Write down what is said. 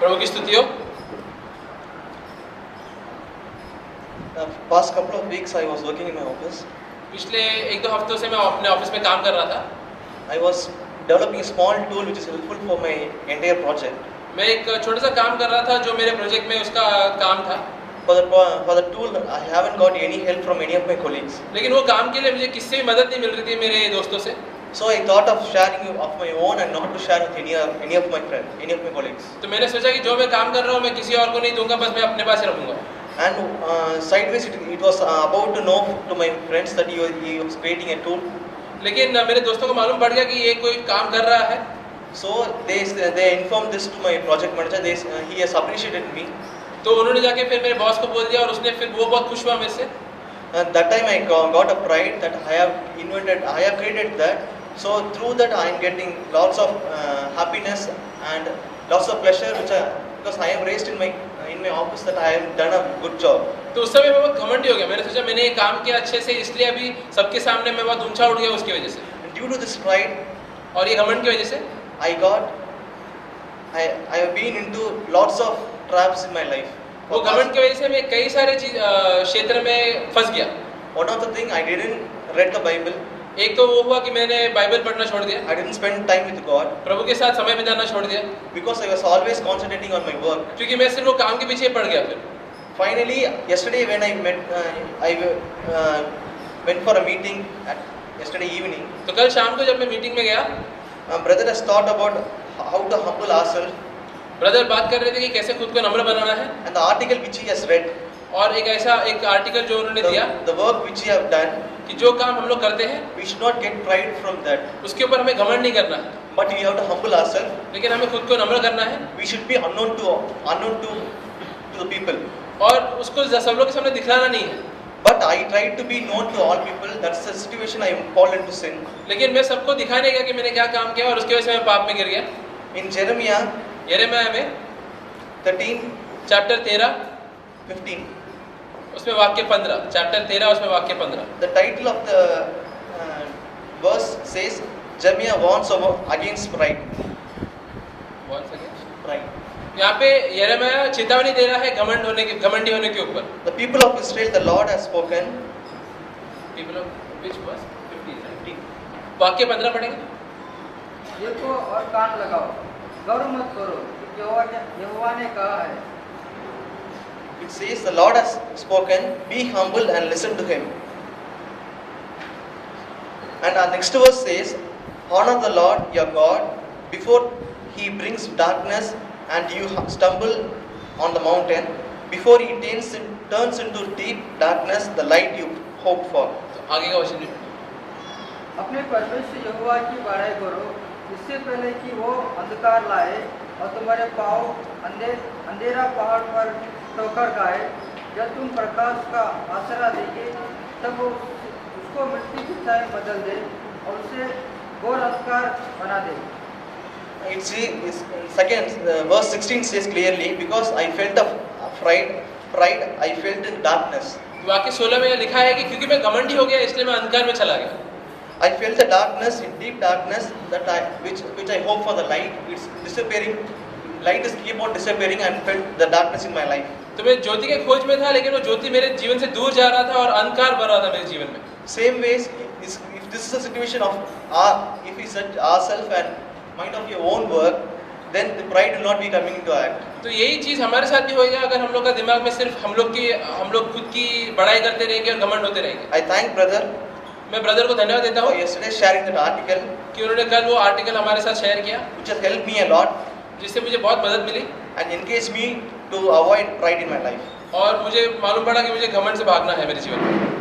प्रभु की स्तुति हो। Past couple of weeks I was working in my office. पिछले एक दो हफ्तों से मैं अपने ऑफिस में काम कर रहा था। I was developing a small tool which is helpful for my entire project. मैं एक छोटा सा काम कर रहा था जो मेरे प्रोजेक्ट में उसका काम था। For the tool I haven't got any help from any of my colleagues. लेकिन वो काम के लिए मुझे किससे भी मदद नहीं मिल रही थी मेरे दोस्तों से। So I thought of sharing of my own and not to share with any of my friends, any of my colleagues. तो मैंने सोचा कि जो मैं काम कर रहा हूँ मैं किसी और को नहीं दूंगा, बस मैं अपने पास ही रखूंगा। And sideways it was about to know to my friends that he was creating a tool. लेकिन मेरे दोस्तों को मालूम पड़ गया कि ये कोई काम कर रहा है। So they informed this to my project manager. He has appreciated me. तो उन्होंने जाके फिर मेरे बॉस को बोल दिया और उसने फिर वो बहुत खुश हुआ मेरे से। And that time I got a pride that I have created that. So through that I am getting lots of happiness and lots of pleasure, because I am raised in my office that I have done a good job. तो उस समय मैं बहुत घमंडी हो गया। मैंने सोचा मैंने ये काम किया अच्छे से, इसलिए अभी सबके सामने मैं बहुत ऊंचा उठ गया उसकी वजह से। And due to this pride और ये घमंड की वजह से I have been into lots of traps in my life. वो घमंड की वजह से मैं कई सारे क्षेत्र में फंस गया। One of the thing I didn't read the Bible. एक तो वो हुआ कि मैंने बाइबल पढ़ना छोड़ दिया। I didn't spend time with God. प्रभु के साथ समय बिताना छोड़ दिया। Because I was always concentrating on my work. क्योंकि मैं सिर्फ वो काम के पीछे पड़ गया। फिर Finally, yesterday when I went for a meeting yesterday evening. तो कल शाम को जब मैं मीटिंग में गया, brother has thought about how to humble ourselves. Brother बात कर रहे थे कि कैसे खुद को नम्र बनाना है। And the article which he has read. और एक आर्टिकल जो उन्होंने दिया, the work which we have done, कि जो काम हम लोग करते हैं, we should not get pride from that. उसके ऊपर हमें घमंड नहीं करना है। But we have to humble ourselves. लेकिन हमें खुद को नम्र करना है। We should be unknown to the people. और उसको सब लोग के सामने दिखलाना नहीं है। But I tried to be known to all people. That's the situation I fall into sin. लेकिन मैं सबको दिखाने गया कि मैंने क्या काम किया और उसकी वजह से मैं पाप में गिर गया। In Jeremiah में 13 चैप्टर 13-15 उसमें वाक्य 15, चैप्टर 13 उसमें वाक्य 15। The title of the verse says Jeremiah warns against pride. Once again Pride. यहाँ पे यिर्मयाह चेतावनी दे रहा है घमंडी होने के ऊपर। The people of Israel, the Lord has spoken. People of which verse? 15 वाक्य 15 पढ़ेंगे। देखो और कान लगाओ, गौर मत करो, यहोवा ने कहा है। It says the Lord has spoken. Be humble and listen to Him. And our next verse says, honor the Lord your God before He brings darkness and you stumble on the mountain. Before He turns into deep darkness the light you hoped for. तो आगे का वचन अपने परमेश्वर यहोवा की बड़ाई करो, इससे पहले कि वो अंधकार लाए और तुम्हारे पाँव अंधेरा पहाड़ पर ठोकर खाए। जब तुम प्रकाश का आसरा देंगे तब वो उसको मिट्टी की छाया बदल दे और उसे घोर अंधकार बना दे। It's second verse 16 says clearly, because I felt of pride I felt in darkness. वाक्य 16 में लिखा है कि क्योंकि मैं घमंडी हो गया इसलिए मैं अंधकार में चला गया। I felt the darkness, in deep darkness, which I hope for the light. It's disappearing. Light is keep on disappearing, and felt the darkness in my life. तो मैं ज्योति के खोज में था, लेकिन वो ज्योति मेरे जीवन से दूर जा रहा था और अंधकार भर रहा था मेरे जीवन में। Same ways, if this is a situation of if we set ourselves and mind of your own work, then the pride will not be coming into act. तो यही चीज हमारे साथ भी होएगा अगर हम लोग का दिमाग में सिर्फ हम लोग खुद की बड़ाई करते रहेंगे और घमंड होते रहेंगे। I thank brother. मैं ब्रदर को धन्यवाद देता हूँ yesterday sharing that article, कि उन्होंने कल वो आर्टिकल हमारे साथ शेयर किया, which has helped me a lot, जिससे मुझे बहुत मदद मिली and encouraged me to avoid pride in my life. और मुझे मालूम पड़ा कि मुझे घमंड से भागना है मेरे जीवन में।